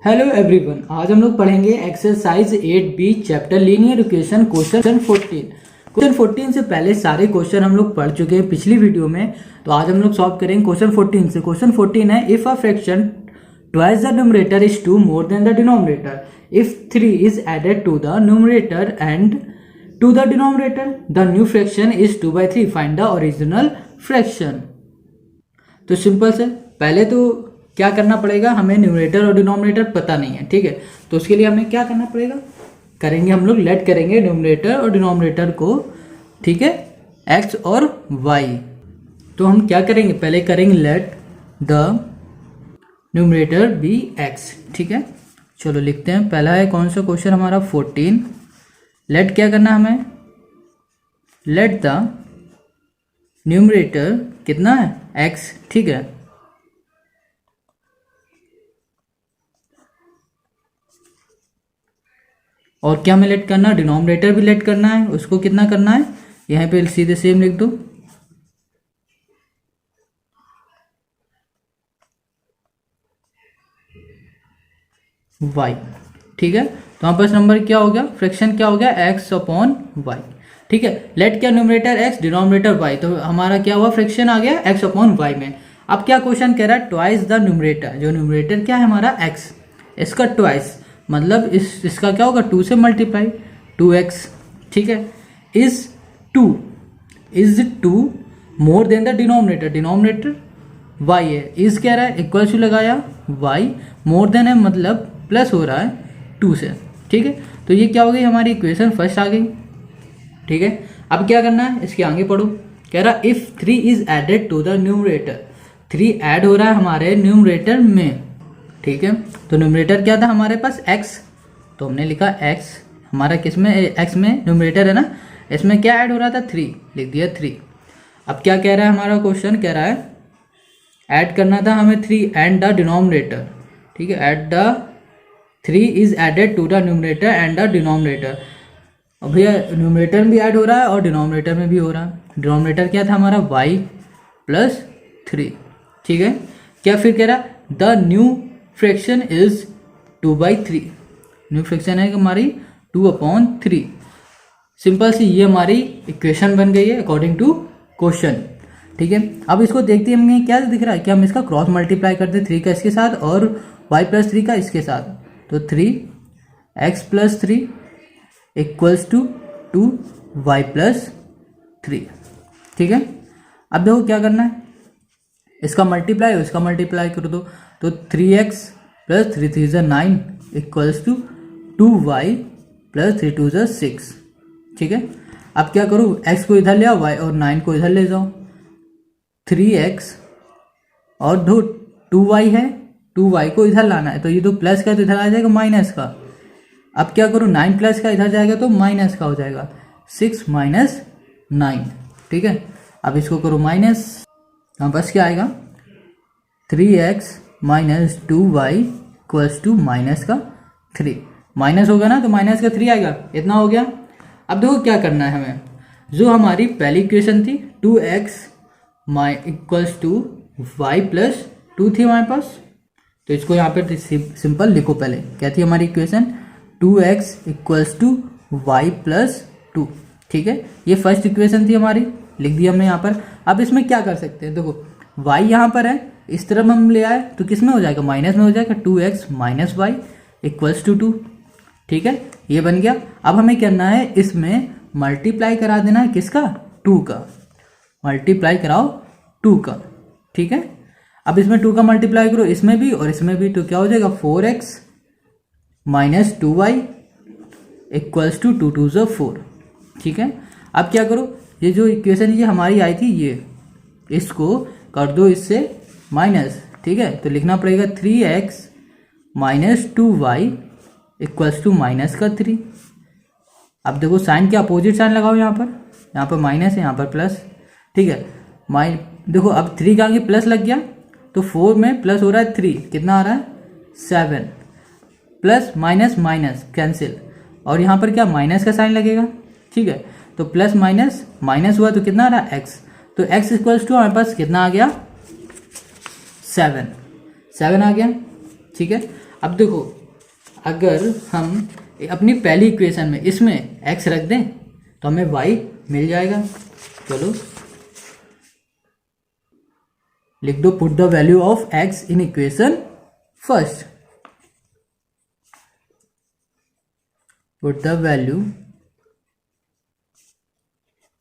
Hello everyone, आज हम लोग पढ़ेंगे exercise 8B chapter linear equation question 14। Question 14 से पहले सारे क्वेश्चन हम लोग पढ़ चुके हैं पिछली वीडियो में। तो आज हम लोग सॉल्व करेंगे क्वेश्चन 14 से। क्वेश्चन 14 है, if a fraction twice the numerator is 2 more than the denominator, if 3 is added to the numerator and to the denominator, the new fraction is 2/3, find the original fraction. तो simple से पहले तो क्या करना पड़ेगा, हमें numerator और denominator पता नहीं है, ठीक है। तो उसके लिए हमें क्या करना पड़ेगा, करेंगे हम लोग लेट करेंगे न्यूमरेटर और डिनोमिनेटर को, ठीक है, x और y। तो हम क्या करेंगे, पहले करेंगे let the numerator be x, ठीक है। चलो लिखते हैं, पहला है कौन सा क्वेश्चन हमारा 14। लेट क्या करना हमें, लेट द न्यूमरेटर कितना है x, ठीक है, और क्या हमें लेट करना है, डिनोमिनेटर भी लेट करना है। उसको कितना करना है, यहाँ पे सीधे सेम लिख दो, y, ठीक है। तो हमारे पास नंबर क्या हो गया, फ्रैक्शन क्या हो गया, x/y, ठीक है। लेट क्या, न्यूमरेटर x डिनोमिनेटर y, तो हमारा क्या हुआ, फ्रैक्शन आ गया x/y में। अब क्या क्वेश्चन कह रहा है, ट्वाइस द न्यूमरेटर, जो न्यूमरेटर क्या है हमारा x, इसका ट्वाइस मतलब इसका क्या होगा, 2 से मल्टीप्लाई, 2x, ठीक है, is 2 more than the denominator, denominator y है, इज कह रहा है इक्वल टू लगाया y, मोर देन है मतलब प्लस हो रहा है 2 से, ठीक है। तो ये क्या हो गई, हमारी इक्वेशन फर्स्ट आ गई, ठीक है। अब क्या करना है, इसके आगे पढ़ो, कह रहा if 3 is added to the numerator, 3 add हो रहा है हमारे न्यूमरेटर में, ठीक है। तो न्यूमरेटर क्या था हमारे पास x, तो हमने लिखा x, हमारा किस में, x में न्यूमरेटर है ना, इसमें क्या ऐड हो रहा था, 3, लिख दिया 3। अब क्या कह रहा है हमारा क्वेश्चन, कह रहा है ऐड करना था हमें 3 एंड द डिनोमिनेटर, ठीक है, at the 3 is added to the numerator and the denominator. अब भैया न्यूमरेटर में भी ऐड हो रहा है और डिनोमिनेटर में भी हो रहा है। डिनोमिनेटर क्या था हमारा y + 3, ठीक है। क्या फिर कह रहा the new fraction is 2/3, new fraction है हमारी 2/3। सिंपल सी ये हमारी इक्वेशन बन गई है अकॉर्डिंग टू क्वेश्चन, ठीक है। अब इसको देखते हैं हमें क्या दिख रहा है, कि हम इसका क्रॉस मल्टीप्लाई करते हैं 3 का इसके साथ और y + 3 का इसके साथ, तो 3x + 3 = 2y + 3, ठीक है। अब देखो क्या करना है, इसका मल्टीप्लाई और इसका मल्टीप्लाई कर दो, तो 3x + 3 3 = 9 = 2y + 3 2 = 6, ठीक है। अब क्या करूँ, x को इधर ले आओ y और 9 को इधर ले जाओ, 3x और 2y है, 2y को इधर लाना है, तो ये तो प्लस का तो इधर आ जाएगा माइनस का। अब क्या करूँ, 9 प्लस का इधर जाएगा तो माइनस का हो जाएगा, 6 - 9, ठीक है। अब इसको करो माइनस, हाँ बस क्या आएगा, 3x - 2y = -3, माइनस होगा ना तो -3 आएगा, इतना हो गया। अब देखो क्या करना है हमें, जो हमारी पहली इक्वेशन थी 2x = y + 2 थी हमारे पास, तो इसको यहाँ पे सिंपल लिखो। पहले क्या थी हमारी इक्वेशन, 2x = y + 2, ठीक है। ये फर्स्ट इक्वेशन थी हमारी, लिख दी हमने यहाँ पर। अब इसमें क्या कर सकते हैं, देखो y यहाँ पर है, इस तरफ हम ले आए तो किस में हो जाएगा, माइनस में हो जाएगा, 2x - y = 2, ठीक है, ये बन गया। अब हमें करना है, इसमें मल्टीप्लाई करा देना है किसका, 2 का, मल्टीप्लाई कराओ 2 का, ठीक है। अब इसमें 2 का मल्टीप्लाई करो, इसमें भी और इसमें भी, तो क्या हो जाएगा, 4x - 2y = 2 2 = 4, ठीक है। अब क्या करो, ये जो इक्वेशन ये हमारी आई थी, ये इसको कर दो इससे माइनस, ठीक है। तो लिखना पड़ेगा 3x - 2y = -3। अब देखो साइन के अपोजिट साइन लगाओ, यहाँ पर माइनस है, यहाँ पर प्लस, ठीक है। देखो अब 3 का आगे प्लस लग गया, तो 4 में प्लस हो रहा है 3, कितना आ रहा है 7, प्लस माइनस माइनस कैंसिल, और यहाँ पर क्या माइनस का साइन लगेगा, ठीक है। तो प्लस माइनस माइनस हुआ तो कितना आ रहा है x, तो x = हमारे पास कितना आ गया 7 आ गया, ठीक है। अब देखो, अगर हम अपनी पहली इक्वेशन में इसमें x रख दें तो हमें y मिल जाएगा। चलो लिख दो, put the value of x in equation first. Put the value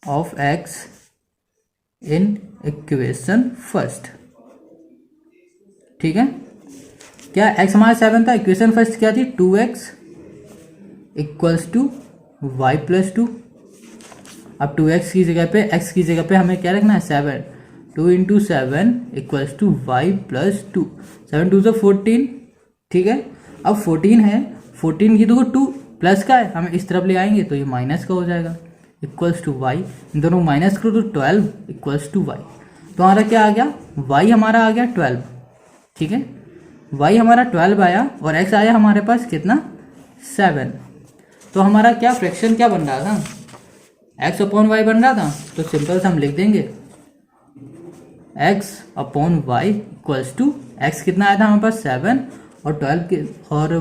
of x in equation first. ठीक है, क्या x हमारा 7 था, इक्वेशन फर्स्ट क्या थी 2x equals to y plus 2। अब 2x की जगह पे, x की जगह पे हमें क्या रखना है 7। 2 into 7 equals to y plus 2। 7 2 14। ठीक है, अब 14 है, 14 की देखो 2 प्लस का है, हम इस तरफ ले आएंगे तो ये माइनस का हो जाएगा, इक्वल्स टू वाई। इन दोनों माइनस करो तो 12 इक्वल्स टू वाई। तो हमारा क्या आ गया, y हमारा आ गया 12। ठीक है, y हमारा 12 आया और x आया हमारे पास कितना 7। तो हमारा क्या फ्रैक्शन क्या बन रहा था, x अपॉन वाई बन रहा था। तो सिंपल से हम लिख देंगे x upon y equals to, x कितना आया था हमारे पास 7 और 12 के, और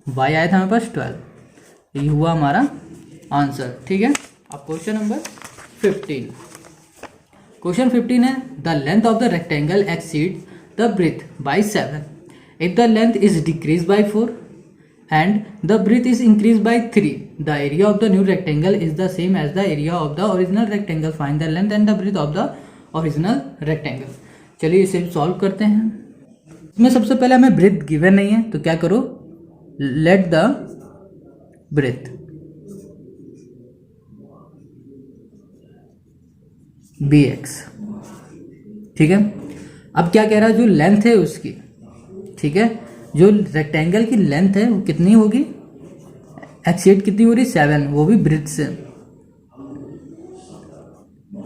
y आया था हमारे पास 12। ये हुआ हमारा आंसर। ठीक है, अब क्वेश्चन नंबर 15। क्वेश्चन 15 है, the length of the rectangle exceed the breadth by 7 if the length is decrease by 4 and the breadth is increased by 3. The area of the new rectangle is the same as the area of the original rectangle. Find the length and the breadth of the original rectangle. चलिए इसे solve करते हैं। इसमें सबसे पहले हमें breath given नहीं है तो क्या करो, let the breadth be x. ठीक है, अब क्या कह रहा है, जो लेंथ है उसकी, ठीक है, जो रेक्टेंगल की लेंथ है वो कितनी होगी, एक्सीड कितनी हो रही 7, वो भी ब्रेथ से।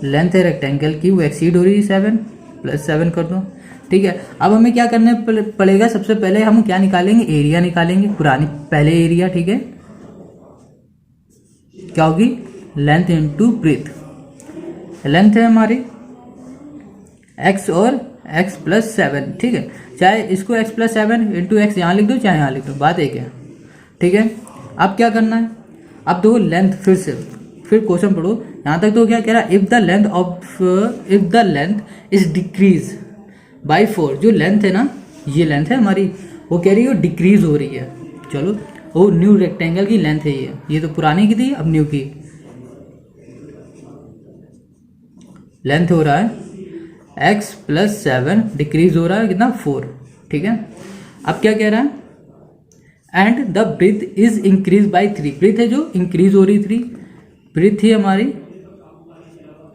लेंथ है रेक्टेंगल की वो एक्सीड हो रही है 7 प्लस 7 कर दो। ठीक है, अब हमें क्या करना पड़ेगा, सबसे पहले हम क्या निकालेंगे, एरिया निकालेंगे, पुरानी पहले एरिया। ठीक है, क्या होगी, लेंथ इंटू ब्रेथ। लेंथ है हमारी x और x प्लस 7। ठीक है, चाहे इसको x प्लस 7 इंटू एक्स यहाँ लिख दो चाहे यहाँ लिख दो, बात एक है। ठीक है, अब क्या करना है, अब दो लेंथ फिर क्वेश्चन पढ़ो यहाँ तक। तो क्या कह रहा है, if the length is decrease by 4। जो लेंथ है ना, ये लेंथ है हमारी, वो कह रही है डिक्रीज हो रही है। चलो, वो न्यू रेक्टेंगल की लेंथ है ये तो पुरानी की थी, अब न्यू की लेंथ हो रहा है x प्लस 7, डिक्रीज हो रहा है कितना 4। ठीक है, अब क्या कह रहा है, and the breadth is increase by 3। Breadth है जो इंक्रीज हो रही 3, ब्रेथ थी हमारी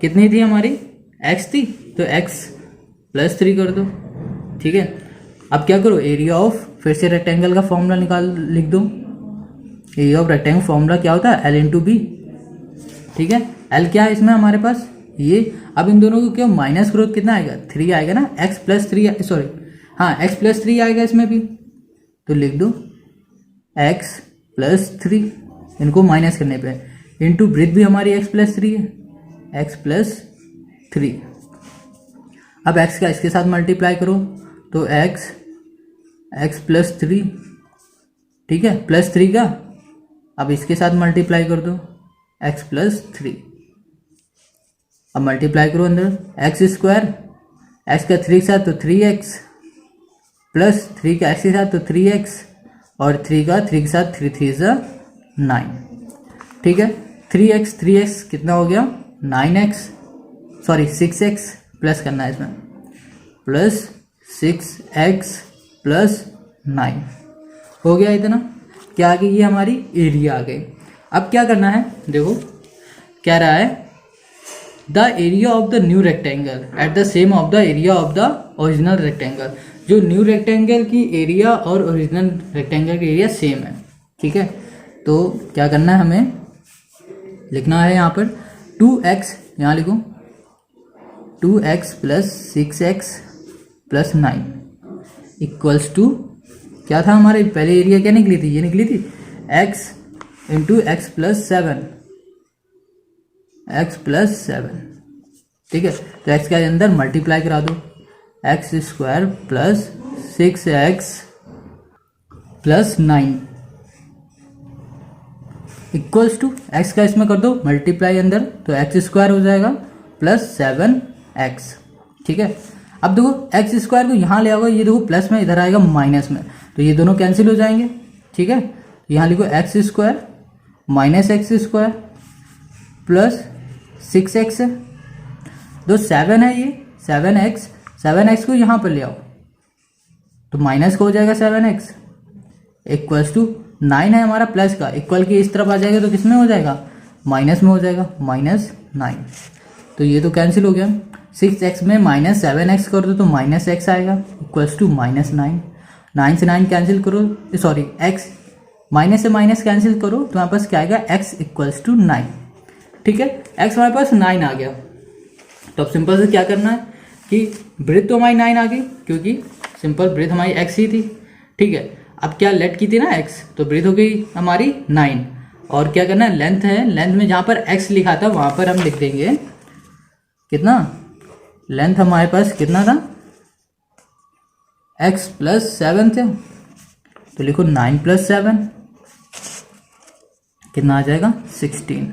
कितनी थी, हमारी x थी, तो x प्लस 3 कर दो। ठीक है, अब क्या करो, एरिया ऑफ, फिर से रेक्टेंगल का फॉर्मूला लिख दो। एरिया ऑफ रेक्टेंगल फॉर्मूला क्या होता है, l इंटू बी। ठीक है, l क्या है इसमें हमारे पास ये। अब इन दोनों को क्या माइनस करो, कितना आएगा 3 आएगा ना, x प्लस 3, सॉरी हाँ x प्लस 3 आएगा इसमें भी, तो लिख दो x प्लस 3, इनको माइनस करने पे, इंटू ब्रेथ भी हमारी x प्लस 3 है, x प्लस 3। अब x का इसके साथ मल्टीप्लाई करो तो x प्लस 3। ठीक है, प्लस 3 का अब इसके साथ मल्टीप्लाई कर दो x प्लस 3। अब मल्टीप्लाई करो अंदर, एक्स स्क्वायर, एक्स का 3 के साथ तो 3x प्लस 3 का x के साथ तो 3x और 3 का 3 के साथ 3 3 ज़ा 9। ठीक है, 3x कितना हो गया 9x, सॉरी 6x प्लस करना है इसमें, प्लस 6x प्लस 9 हो गया इतना। क्या आ गई, ये हमारी एरिया आ गई। अब क्या करना है, देखो क्या रहा है, the area of the new rectangle at the same of the area of the original rectangle. जो न्यू रेक्टेंगल की एरिया और ओरिजिनल रेक्टेंगल की एरिया सेम है। ठीक है, तो क्या करना है, हमें लिखना है यहाँ पर 2x, यहाँ लिखो 2x plus 6x plus 9 equals to, क्या था हमारे पहले एरिया क्या निकली थी, ये निकली थी x into x plus 7, x plus 7। ठीक है, तो x के अंदर मल्टीप्लाई करा दो, x square plus 6x plus 9 equals to x का इसमें कर दो मल्टीप्लाई अंदर, तो एक्स स्क्वायर हो जाएगा प्लस 7x। ठीक है, अब देखो एक्स स्क्वायर को यहाँ ले आओगे, ये देखो प्लस में, इधर आएगा माइनस में, तो ये दोनों कैंसिल हो जाएंगे। ठीक है, यहाँ लिखो x square minus x square plus 6x है, जो 7 है ये 7x को यहाँ पर ले आओ तो माइनस का हो जाएगा 7x इक्वल्स टू 9 है हमारा प्लस का, इक्वल के इस तरफ आ जाएगा तो किस में हो जाएगा, माइनस में हो जाएगा, -9। तो ये तो कैंसिल हो गया। 6x में -7x कर दो तो -x आएगा इक्वल्स टू -9। 9 से 9 कैंसिल करो, सॉरी x माइनस से माइनस कैंसिल करो तो हमारे पास क्या आएगा, x इक्वल्स टू 9। ठीक है, x हमारे पास 9 आ गया। तो अब सिंपल से क्या करना है कि ब्रेथ तो हमारी 9 आ गई, क्योंकि सिंपल ब्रेथ हमारी x ही थी। ठीक है, अब क्या लेट की थी ना x, तो ब्रेथ हो गई हमारी 9, और क्या करना है, लेंथ है, लेंथ में जहाँ पर x लिखा था वहाँ पर हम लिख देंगे कितना, लेंथ हमारे पास कितना था, x प्लस 7 थे, तो लिखो 9 प्लस 7 कितना आ जाएगा, 16।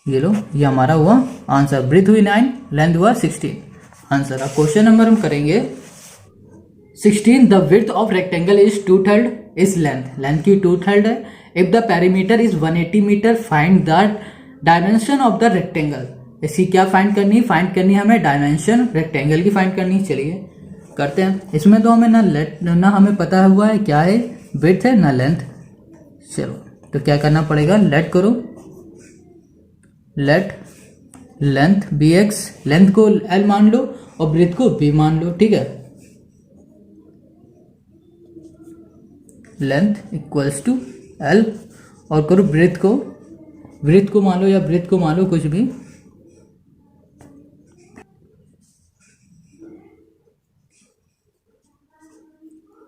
ये लो, ये हमारा हुआ आंसर, ब्रेथ हुई 9, लेंथ हुआ 16, आंसर। अब क्वेश्चन नंबर हम करेंगे 16, the width of rectangle is 2/3 is length, length की 2/3 है। If the perimeter is 180 metre, find the dimension of the rectangle. इसकी क्या फाइंड करनी है हमें, डायमेंशन रेक्टेंगल की फाइंड करनी। चलिए करते हैं। इसमें तो हमें ना हमें पता हुआ है क्या है, विड्थ है ना लेंथ। चलो तो क्या करना पड़ेगा, लेट करो, लेट लेंथ bx, लेंथ को l मान लो और ब्रेथ को b मान लो। ठीक है, लेंथ इक्वल्स टू l और करो ब्रेथ को मान लो या ब्रेथ को मान लो, कुछ भी।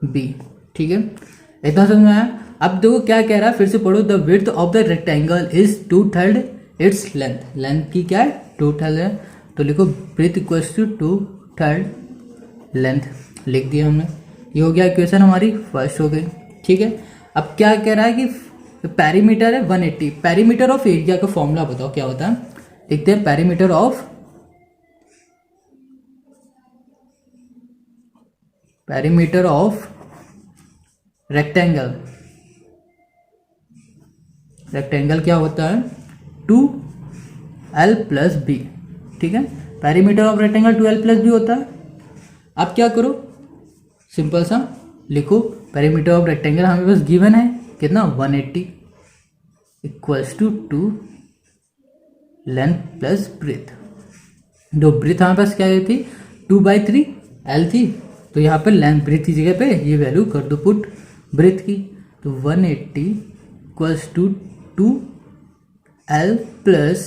b, ठीक है, इतना समझ में आया। अब देखो क्या कह रहा है, फिर से पढ़ो, the width of the rectangle is 2/3 its length, length की क्या है 2/3 है, तो लिखो ब्रेथ इक्वल्स टू 2/3 लेंथ, लिख दिया हमने। ये हो गया इक्वेशन हमारी फर्स्ट हो गई। ठीक है, अब क्या कह रहा है कि पेरीमीटर है 180, पेरीमीटर ऑफ एरिया का फॉर्मूला बताओ क्या होता है, लिखते हैं पेरीमीटर ऑफ रेक्टेंगल क्या होता है, 2l प्लस बी। ठीक है, perimeter of rectangle 2l plus b होता है। अब क्या करो, सिंपल सा लिखो, पेरीमीटर ऑफ रेक्टेंगल हमें बस गिवन है कितना, 180 equals to 2 length plus breadth. जो ब्रेथ हमारे पास क्या थी, 2/3 l थी, तो यहाँ पर लेंथ ब्रेथ की जगह पे ये वैल्यू कर दो पुट ब्रेथ की, तो 180 equals to 2l plus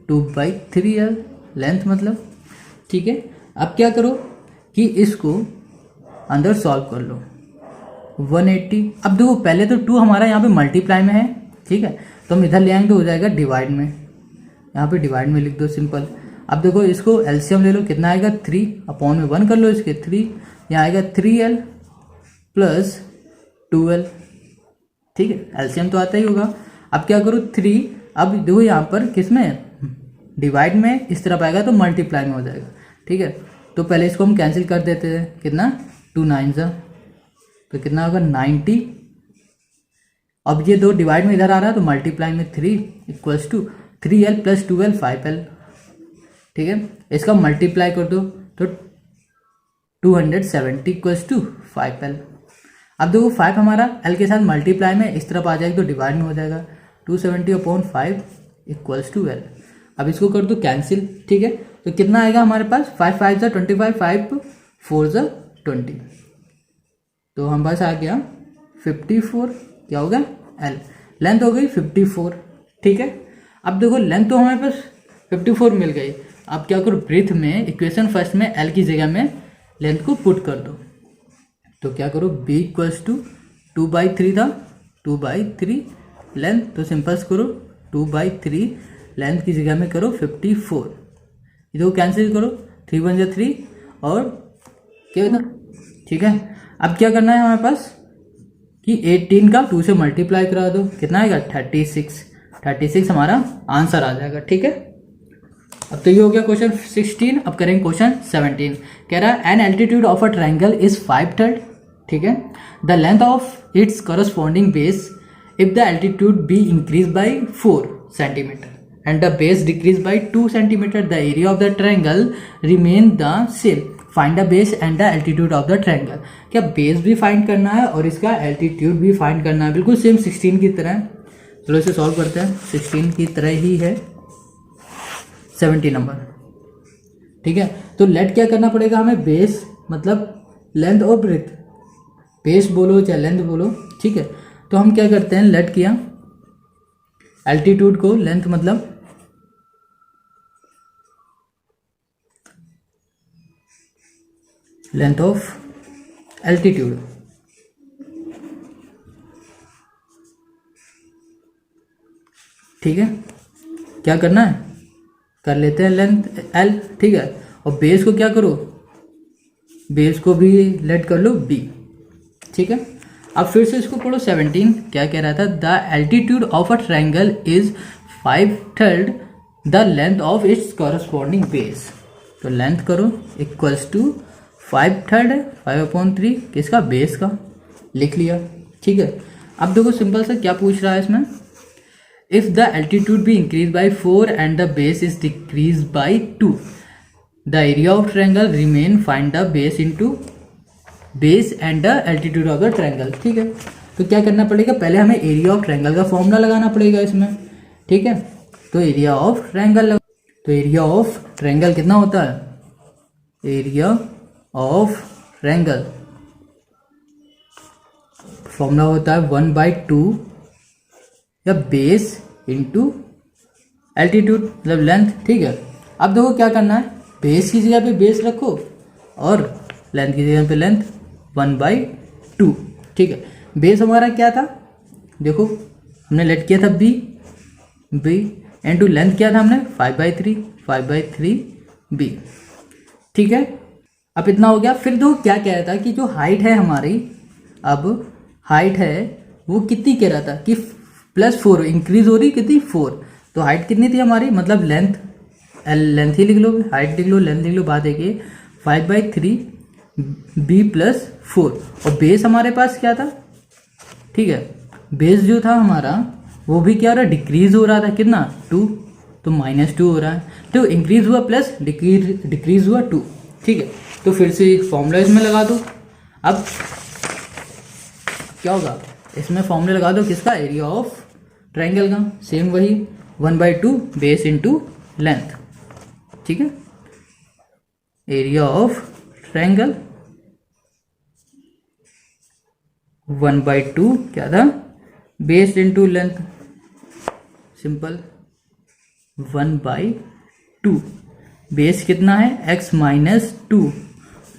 2/3l length मतलब। ठीक है, अब क्या करो कि इसको अंदर सॉल्व कर लो, 180। अब देखो पहले तो 2 हमारा यहाँ पे मल्टीप्लाई में है, ठीक है, तो हम इधर ले आएंगे तो हो जाएगा डिवाइड में, यहाँ पे डिवाइड में लिख दो सिंपल। अब देखो इसको एलसीएम ले लो, कितना आएगा 3/1 कर लो इसके 3, यहाँ आएगा 3l प्लस 2l। ठीक है, एलसीएम तो आता ही होगा। अब क्या करो 3, अब देखो यहाँ पर किस में, डिवाइड में, इस तरफ आएगा तो मल्टीप्लाई में हो जाएगा। ठीक है, तो पहले इसको हम कैंसिल कर देते हैं, कितना 2 9 तो कितना होगा 90। अब ये 2 डिवाइड में इधर आ रहा है तो मल्टीप्लाई में 3 equals to 3l plus 2l 5l। ठीक है, इसका मल्टीप्लाई कर दो तो 270 इक्वल्स टू 5l। अब देखो 5 हमारा l के साथ मल्टीप्लाई में इस तरफ आ जाएगा तो डिवाइड में हो जाएगा, 270/5 इक्वल्स टू l। अब इसको कर दो कैंसिल। ठीक है, तो कितना आएगा हमारे पास, 5 5 25, 5 4 20, तो हमारे पास आ गया 54, क्या होगा l, लेंथ हो गई 54। ठीक है, अब देखो लेंथ तो हमारे पास 54 मिल गई। अब क्या करो, ब्रेथ में इक्वेशन फर्स्ट में l की जगह में लेंथ को पुट कर दो, तो क्या करो b इक्वल्स टू 2/3 था, 2/3 लेंथ, तो सिंपल्स करो 2/3 लेंथ की जगह में करो 54, इधर कैंसिल करो, 3 1 3 और क्या होता। ठीक है, अब क्या करना है हमारे पास कि 18 का 2 से मल्टीप्लाई करा दो, कितना आएगा 36 हमारा आंसर आ जाएगा। ठीक है, अब तो ये हो गया क्वेश्चन 16। अब करेंगे क्वेश्चन 17। कह रहा है an altitude of a triangle is 5/3। ठीक है, the length of its corresponding base if the altitude be increase by 4 centimetre and the base decrease by 2 centimetre, the area of the triangle remain the same, find the base and the altitude of the triangle. क्या base भी find करना है और इसका altitude भी find करना है, बिल्कुल सेम 16 की तरह। चलो इसे सॉल्व करते हैं, 16 की तरह ही है 70 नंबर। ठीक है, तो लेट क्या करना पड़ेगा हमें, बेस मतलब लेंथ और ब्रेथ, बेस बोलो चाहे लेंथ बोलो। ठीक है, तो हम क्या करते हैं, लेट किया एल्टीट्यूड को, लेंथ मतलब लेंथ ऑफ एल्टीट्यूड, ठीक है, क्या करना है, कर लेते हैं लेंथ एल। ठीक है, और बेस को क्या करो, बेस को भी लेट कर लो बी। ठीक है, अब फिर से इसको पढ़ो 17 क्या कह रहा था, the altitude of a triangle is 5/3 the length of its corresponding base. तो लेंथ करो इक्वल्स टू 5/3 है, 5/3 किसका, बेस का, लिख लिया। ठीक है, अब देखो सिंपल सा क्या पूछ रहा है इसमें, if the altitude be increased by 4 and the base is decreased by 2, the area of triangle remain, find the base into base and the altitude of the triangle। ठीक है, तो क्या करना पड़ेगा, पहले हमें एरिया ऑफ ट्रायंगल का formula लगाना पड़ेगा इसमें। ठीक है, तो एरिया ऑफ ट्रायंगल, तो एरिया ऑफ ट्रायंगल कितना होता है, एरिया ऑफ ट्रायंगल फॉर्मूला होता है 1/2 या बेस इंटू एल्टीट्यूड मतलब लेंथ। ठीक है, अब देखो क्या करना है, बेस की जगह पे बेस रखो और लेंथ की जगह पे लेंथ 1/2। ठीक है, बेस हमारा क्या था, देखो हमने लेट किया था बी इंटू लेंथ क्या था हमने 5/3 बी। ठीक है, अब इतना हो गया। फिर देखो क्या कह रहा था कि जो हाइट है हमारी, अब हाइट है वो कितनी कह रहा था कि +4 इंक्रीज हो रही, कितनी 4, तो हाइट कितनी थी हमारी, मतलब लेंथ, लेंथ ही लिख लो, हाइट लिख लो, लेंथ लिख लो, बात है कि 5/3 बी + 4, और बेस हमारे पास क्या था। ठीक है, बेस जो था हमारा वो भी क्या हो रहा है, डिक्रीज हो रहा था, कितना 2, तो -2 हो रहा है, तो इंक्रीज हुआ प्लस डिक्रीज हुआ 2। ठीक है, तो फिर से फॉर्मूला इसमें लगा दो। अब क्या होगा, इसमें फॉर्मूला लगा दो किसका, एरिया ऑफ ट्रायंगल का, सेम वही 1/2 बेस इंटू लेंथ। ठीक है, एरिया ऑफ ट्रायंगल 1/2 क्या था, base into length, simple 1/2, base कितना है x - 2,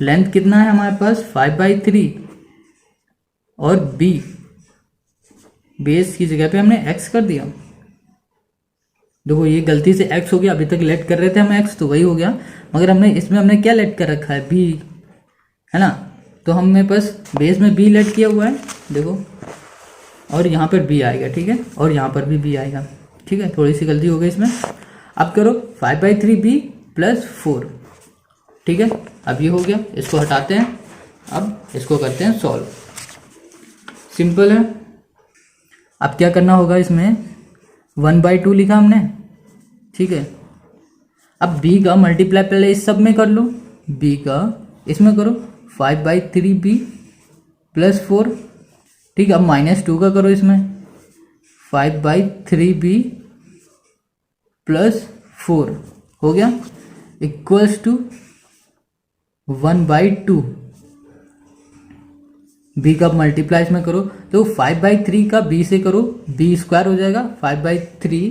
लेंथ कितना है हमारे पास 5/3 और b, बेस की जगह पे हमने x कर दिया। देखो ये गलती से x हो गया, अभी तक लेट कर रहे थे हम x, तो वही हो गया, मगर हमने क्या लेट कर रखा है, b है ना, तो हमने बस बेस में b लेट किया हुआ है, देखो, और यहाँ पर b आएगा। ठीक है, और यहाँ पर भी b आएगा। ठीक है, थोड़ी सी गलती हो गई इसमें। अब करो 5/3 b + 4। ठीक है, अब ये हो गया, इसको हटाते हैं, अब इसको करते हैं सॉल्व, सिंपल है। अब क्या करना होगा, इसमें 1/2 लिखा हमने। ठीक है, अब b का मल्टीप्लाई पहले इस सब में कर लो, b का इसमें करो 5/3b + 4। ठीक है, अब -2 का करो इसमें 5/3b + 4 हो गया, इक्वल्स टू 1/2, b का मल्टीप्लाई इसमें करो, तो 5/3 का b से करो, b² हो जाएगा, 5/3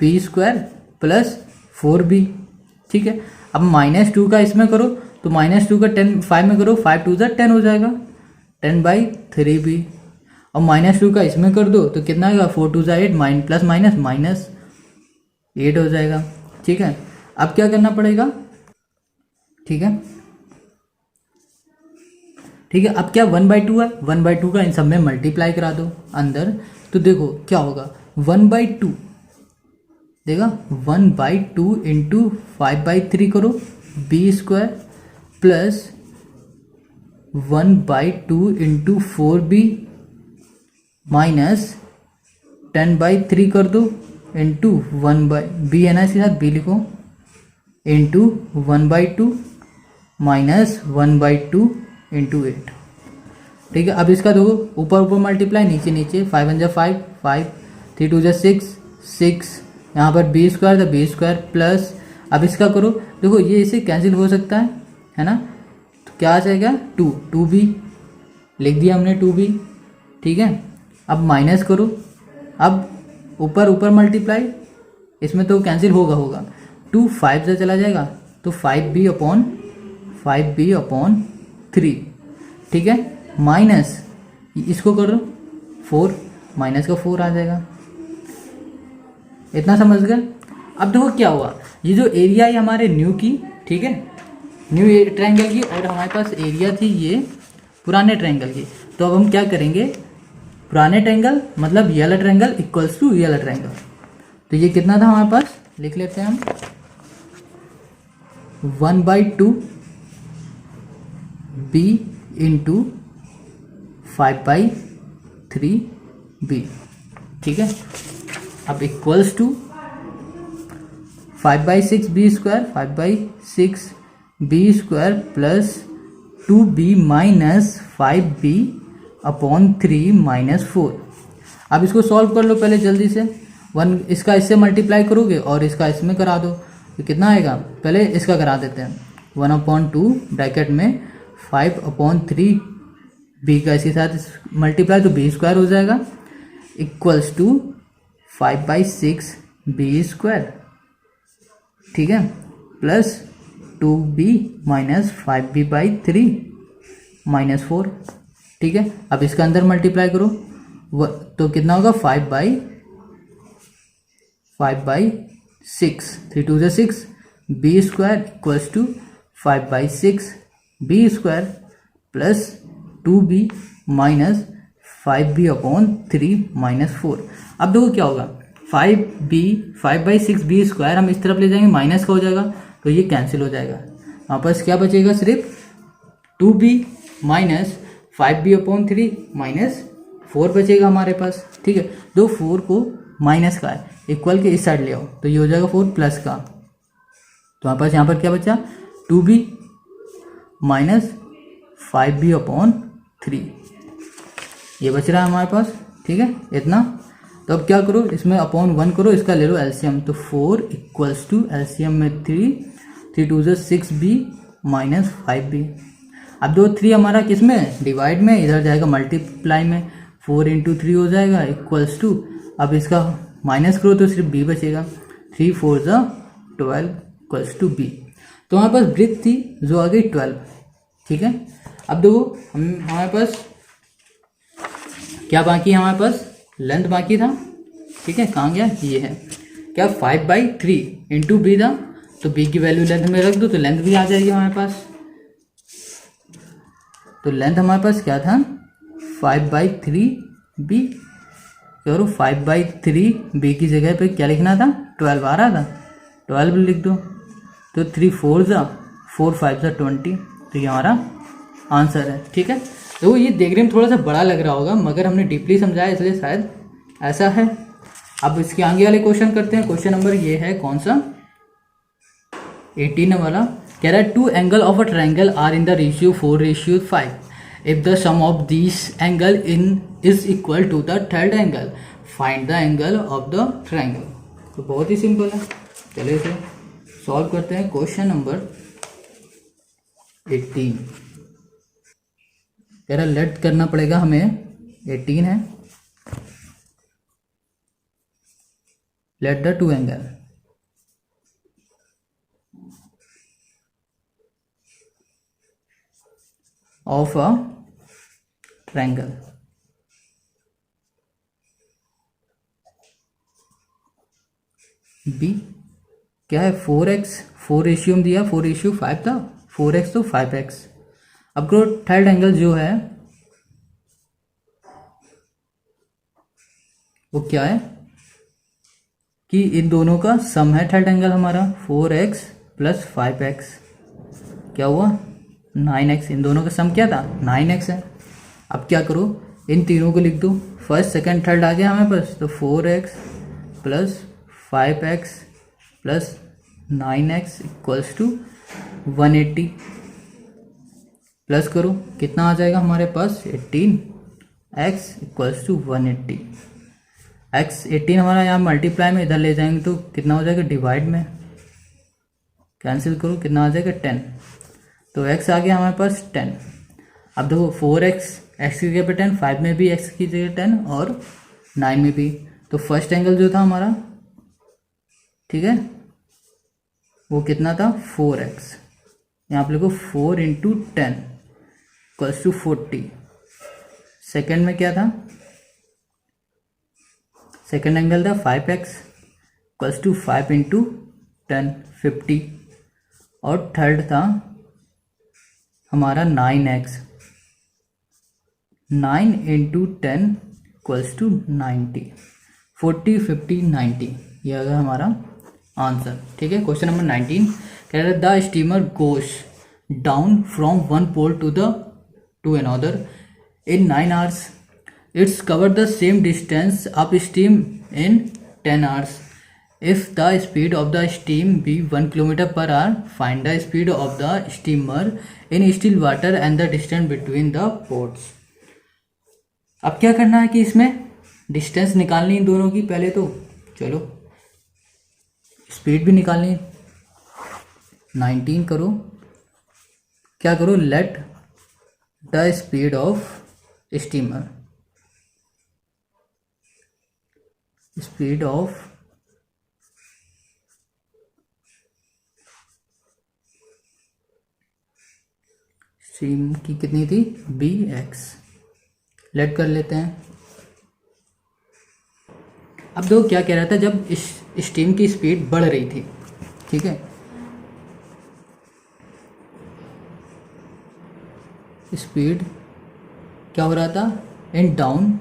b² + 4b। ठीक है, अब -2 का इसमें करो, तो -2 का 5 में करो, 5 2 10 हो जाएगा, 10/3b, और -2 का इसमें कर दो तो कितना आएगा, 4 2 8, -8 हो जाएगा। ठीक है, अब क्या करना पड़ेगा, ठीक है, ठीक है। अब क्या 1/2 है, 1/2 का इन सब में मल्टीप्लाई करा दो अंदर, तो देखो क्या होगा 1/2, देखा 1/2 इंटू 5/3 करो b² plus 1/2 into 4b minus 10/3 कर दो इंटू 1/b है ना, इसके साथ b लिखो इंटू 1/2 माइनस 1/2 इंटू 8। ठीक है। अब इसका देखो ऊपर ऊपर मल्टीप्लाई, नीचे नीचे, 5 1 5, 5 3 2 6, 6 यहाँ पर b² तो b² प्लस, अब इसका करो, देखो ये इसे कैंसिल हो सकता है ना, तो क्या आ जाएगा 2b लिख दिया हमने 2b। ठीक है। अब माइनस करो, अब ऊपर ऊपर मल्टीप्लाई, इसमें तो कैंसिल होगा 2 5 से चला जाएगा तो 5b अपॉन 3। ठीक है। माइनस इसको करो 4, माइनस का 4 आ जाएगा। इतना समझ गए। अब देखो क्या हुआ, ये जो एरिया है हमारे न्यू की, ठीक है, न्यू ट्रायंगल की, और हमारे पास एरिया थी ये पुराने ट्रायंगल की। तो अब हम क्या करेंगे, पुराने ट्रायंगल मतलब ये वाला ट्रायंगल इक्वल्स टू ये वाला ट्रायंगल। तो ये कितना था हमारे पास, लिख लेते हैं हम 1/2 b इंटू 5/3b। ठीक है। अब equals to 5/6b² 5/6b² plus 2b minus 5b upon 3 minus 4। अब इसको सॉल्व कर लो पहले जल्दी से, 1 इसका इससे मल्टीप्लाई करोगे और इसका इसमें करा दो तो कितना आएगा, पहले इसका करा देते हैं 1/2 ब्रैकेट में 5/3 b का इसके साथ मल्टीप्लाई तो b² हो जाएगा इक्वल्स टू 5/6b²। ठीक है। Plus 2b minus 5b/3 minus 4। ठीक है। अब इसका अंदर मल्टीप्लाई करो तो कितना होगा 5/6, 3 2 6, b² equals to 5/6b² plus 2b minus 5b upon 3 minus 4। अब देखो क्या होगा 5/6b² हम इस तरफ ले जाएंगे, माइनस का हो जाएगा तो ये कैंसिल हो जाएगा। हमारे पास क्या बचेगा, सिर्फ 2b minus 5b upon 3 minus 4 बचेगा हमारे पास। ठीक है। दो 4 को माइनस का है इक्वल के इस साइड ले आओ तो ये हो जाएगा 4 प्लस का, तो हमारे पास यहाँ पर क्या बचा 2b माइनस 5b अपॉन 3, ये बच रहा है हमारे पास। ठीक है। इतना, तो अब क्या करो, इसमें अपॉन 1 करो, इसका ले लो एलसीएम, तो 4 इक्वल्स टू एलसीएम में 3 3 2 6b माइनस 5b। अब दो 3 हमारा किस में, डिवाइड में, इधर जाएगा मल्टीप्लाई में, 4 इंटू 3 हो जाएगा इक्वल्स टू, अब इसका माइनस करो तो सिर्फ b बचेगा, 3 4 12 इक्वल्स टू b। तो हमारे पास ब्रिथ थी जो आ गई 12। ठीक है। अब देखो हमारे पास क्या बाकी है, हमारे पास लेंथ बाकी था। ठीक है। कहाँ गया, ये है क्या 5/3 इंटू बी था, तो b की वैल्यू लेंथ में रख दो तो लेंथ भी आ जाएगी हमारे पास। तो लेंथ हमारे पास क्या था 5/3b, करो 5/3b की जगह पे क्या लिखना था 12 आ रहा था, 12 लिख दो, तो 3 4 4 5 20, तो ये हमारा आंसर है। ठीक है। तो ये देखने में थोड़ा सा बड़ा लग रहा होगा मगर हमने डीपली समझाया इसलिए शायद ऐसा है। अब इसके आगे वाले क्वेश्चन करते हैं। क्वेश्चन नंबर ये है कौन सा 18 वाला, कह रहा है 2 angle of a triangle are in the ratio 4:5 if the sum of this angle in is equal to the third angle find the angle of the triangle. तो बहुत ही सिंपल है, चलिए इसे सॉल्व करते हैं। क्वेश्चन नंबर 18 कह रहा late करना पड़ेगा हमें, 18 है, let the 2 angle of a triangle be क्या है 4x, 4 रेशियो में दिया 4:5 था, 4x तो 5x। अब करो थर्ड एंगल जो है वो क्या है कि इन दोनों का सम है थर्ड एंगल हमारा 4x प्लस 5x, क्या हुआ 9x। इन दोनों का सम क्या था 9x है। अब क्या करो इन तीनों को लिख दो, फर्स्ट सेकंड थर्ड आ गया हमारे पास, तो 4x plus 5x plus 9x equals to 180। प्लस करो कितना आ जाएगा हमारे पास 18x इक्वल्स टू 180। x 18 हमारा यहाँ मल्टीप्लाई में इधर ले जाएंगे तो कितना हो जाएगा डिवाइड में, कैंसिल करो कितना आ जाएगा 10। तो x आ गया हमारे पास 10। अब देखो 4x x की जगह पे 10, 5 में भी x की जगह 10 और 9 में भी। तो फर्स्ट एंगल जो था हमारा, ठीक है, वो कितना था 4x। यहाँ पे लिखो 4 इंटू 10 इक्वल्स टू 40। सेकेंड में क्या था, सेकेंड एंगल था 5x इक्वल्स टू 5 इंटू 10 50। और थर्ड था हमारा 9x, 9 इंटू 10 इक्वल्स टू 90। 40 50 90 ये आ गया हमारा आंसर। ठीक है, क्वेश्चन नंबर 19 कह रहा है the steamer goes down from one pole to another in 9 hours. It's covered the same distance upstream in 10 hours. If the speed of the steam be 1 km per hour, find the speed of the steamer in still water and the distance between the ports. अब क्या करना है कि इसमें distance निकालनी इन दोनों की। पहले तो चलो स्पीड भी निकालनी, 19 करो, क्या करो let the speed of steamer, speed of steam की कितनी थी bx, लेट कर लेते हैं। अब देखो क्या कह रहा था, जब स्टीम की स्पीड बढ़ रही थी, ठीक है, स्पीड क्या हो रहा था इन डाउन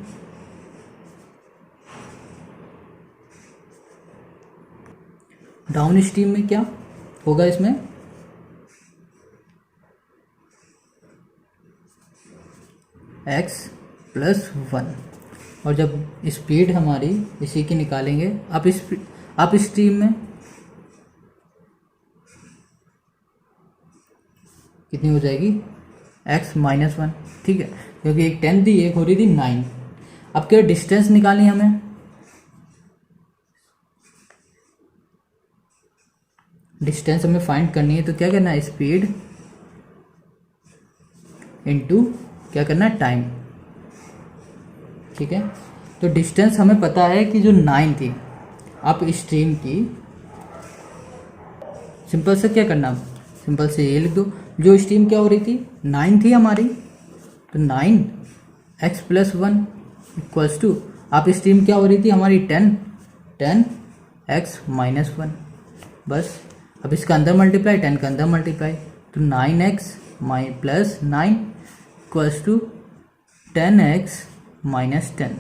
डाउन स्ट्रीम में क्या होगा, इसमें x प्लस 1। और जब स्पीड हमारी इसी की निकालेंगे अप स्ट्रीम में कितनी हो जाएगी x माइनस 1। ठीक है, क्योंकि एक 10 थी एक हो रही थी 9। अब क्या डिस्टेंस निकालनी हमें, डिस्टेंस हमें फाइंड करनी है। तो क्या करना है स्पीड इनटू क्या करना है टाइम। ठीक है, तो डिस्टेंस हमें पता है कि जो 9 थी अप स्ट्रीम की, सिंपल से क्या करना, सिंपल से ये लिख दो, जो स्ट्रीम क्या हो रही थी 9 थी हमारी, तो 9x plus 1 equals to upstream क्या हो रही थी हमारी 10x माइनस 1। बस अब इसका अंदर मल्टीप्लाई, 10 का अंदर मल्टीप्लाई, तो 9x plus 9 equals to 10x minus 10।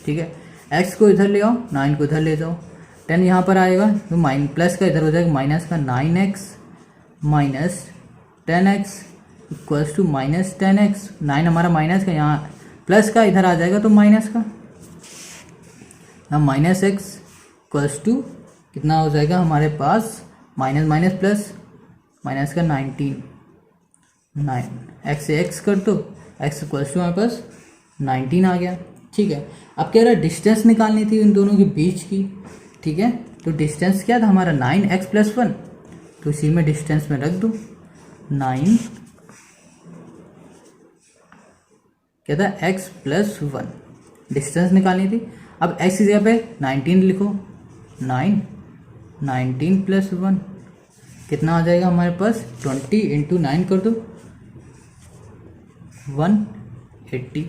ठीक है, x को इधर ले आओ, 9 को इधर ले जाओ, 10 यहाँ पर आएगा तो प्लस का इधर हो जाएगा माइनस का, 9x minus 10x equals to minus 10x। 9 हमारा माइनस का, यहाँ प्लस का इधर आ जाएगा तो माइनस का, यहाँ माइनस x इक्वल्स टू कितना हो जाएगा हमारे पास माइनस माइनस प्लस, माइनस का 19, 9 x से x कर दो, x इक्वल्स टू हमारे पास 19 आ गया। ठीक है, अब कह रहा है डिस्टेंस निकालनी थी इन दोनों के बीच की। ठीक है, तो डिस्टेंस क्या था हमारा 9x प्लस 1, तो इसी में डिस्टेंस में रख दो 9 क्या था x प्लस 1, डिस्टेंस निकालनी थी। अब x की जगह पे 19 लिखो, 19 प्लस 1 कितना आ जाएगा हमारे पास 20 इंटू 9 कर दो, 180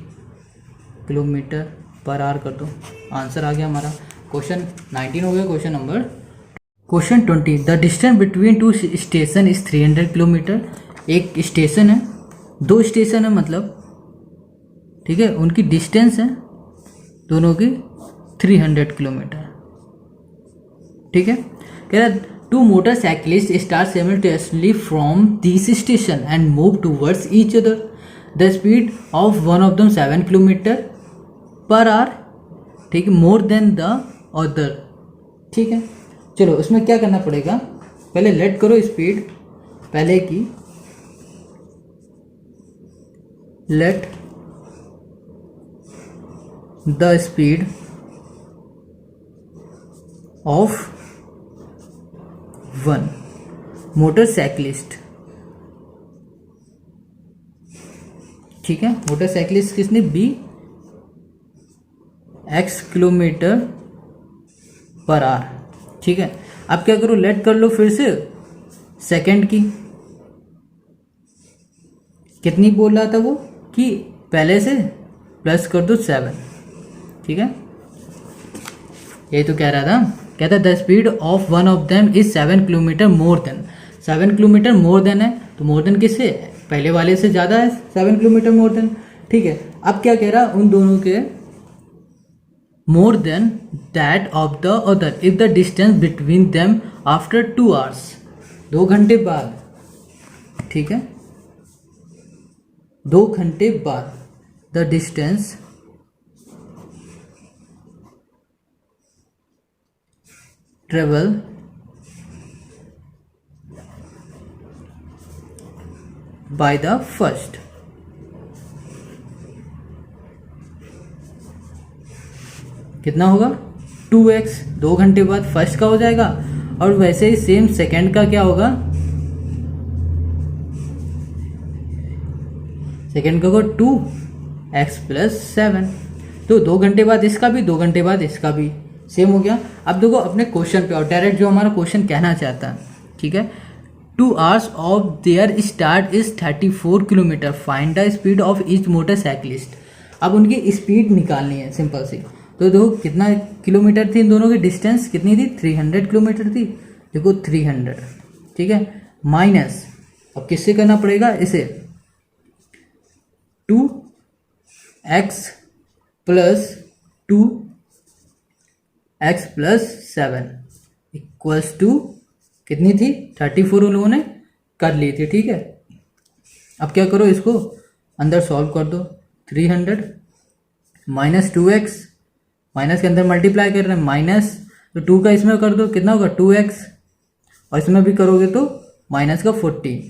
किलोमीटर पर आवर कर दो। आंसर आ गया हमारा। क्वेश्चन 19 हो गया। Question 20 the distance between two station is 300 kilometre. एक स्टेशन है दो स्टेशन है मतलब, ठीक है, उनकी डिस्टेंस है दोनों की 300 किलोमीटर, ठीक है। कह रहा two motorcyclist start simultaneously from this station and move towards each other, the speed of one of them 7 kilometre per hour, ठीक है, मोर देन द अदर, ठीक है। चलो उसमें क्या करना पड़ेगा, पहले लेट करो स्पीड पहले की, let the speed of one motorcyclist, ठीक है, मोटरसाइकिलिस्ट किसने, be x kilometre per hour, ठीक है। अब क्या करो, लेट कर लो फिर से सेकंड की, कितनी बोल रहा था वो कि पहले से प्लस कर दो 7, ठीक है, यही तो कह रहा था। कहता the speed of one of them is 7 kilometre more than, 7 kilometre more than है तो मोर देन किससे, पहले वाले से ज़्यादा है 7 किलोमीटर मोर देन, ठीक है। अब क्या कह रहा, उन दोनों के more than that of the other if the distance between them after 2 hours, 2 घंटे बाद, ठीक है, 2 घंटे बाद the distance travel by the first, कितना होगा 2x, 2 घंटे बाद फर्स्ट का हो जाएगा, और वैसे ही सेम सेकंड का क्या होगा, सेकंड का होगा 2x + 7, तो 2 घंटे बाद इसका भी, 2 घंटे बाद इसका भी सेम हो गया। अब देखो अपने क्वेश्चन पे और डायरेक्ट जो हमारा क्वेश्चन कहना चाहता है, ठीक है, 2 hours of their start is 34 kilometre, find the speed of each motorcyclist. अब उनकी स्पीड निकालनी है सिंपल सी, तो देखो कितना किलोमीटर थी इन दोनों की डिस्टेंस, कितनी थी 300 किलोमीटर थी, देखो 300, ठीक है, माइनस अब किससे करना पड़ेगा इसे, 2x + 7 इक्वल्स टू कितनी थी 34, उन लोगों ने कर ली थी, ठीक है। अब क्या करो, इसको अंदर सॉल्व कर दो, 300 माइनस 2x, माइनस के अंदर मल्टीप्लाई कर रहे हैं माइनस, तो 2 का इसमें कर दो, कितना होगा 2x, और इसमें भी करोगे तो माइनस का 14,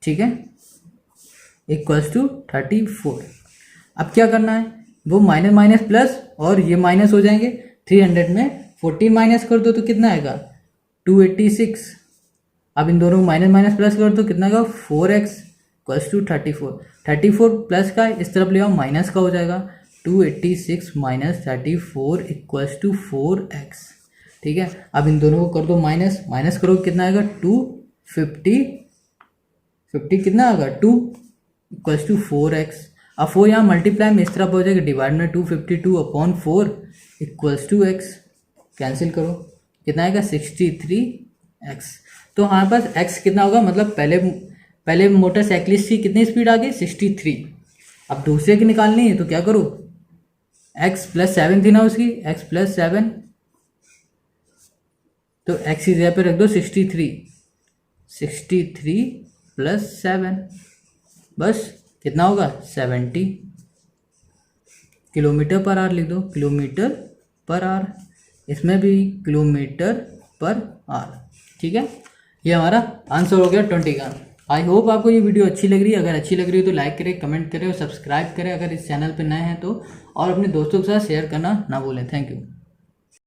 ठीक है, इक्वल्स टू 34। अब क्या करना है, वो माइनस माइनस प्लस और ये माइनस हो जाएंगे, 300 में 14 माइनस कर दो तो कितना आएगा 286, अब इन दोनों माइनस माइनस प्लस कर दो, कितना आएगा 4x इक्वल्स टू 34, 34 प्लस का इस तरफ ले आओ माइनस का हो जाएगा, 286 माइनस 34 इक्वल्स टू 4x, ठीक है। अब इन दोनों को कर दो माइनस, माइनस करो कितना आएगा 250, 50 कितना आएगा 2 इक्वल्स टू 4x, अब 4 यहाँ मल्टीप्लाई में इस तरफ हो जाएगा, डिवाइड में 252/4 इक्वल्स टू x, कैंसिल करो कितना आएगा 63x। तो हमारे पास x कितना होगा, मतलब पहले मोटरसाइकिलिस्ट की कितनी स्पीड आ गई 63, अब दूसरे की निकालनी है तो क्या करो, x + 7 थी ना उसकी, x + 7, तो x की जगह पे रख दो 63 + 7, बस कितना होगा 70 किलोमीटर पर आवर लिख दो, किलोमीटर पर आवर, इसमें भी किलोमीटर पर आवर, ठीक है। ये हमारा आंसर हो गया 20 का। आई होप आपको ये वीडियो अच्छी लग रही है, अगर अच्छी लग रही है तो लाइक करें, कमेंट करें और सब्सक्राइब करें अगर इस चैनल पर नए हैं तो, और अपने दोस्तों के साथ शेयर करना ना भूलें। Thank you.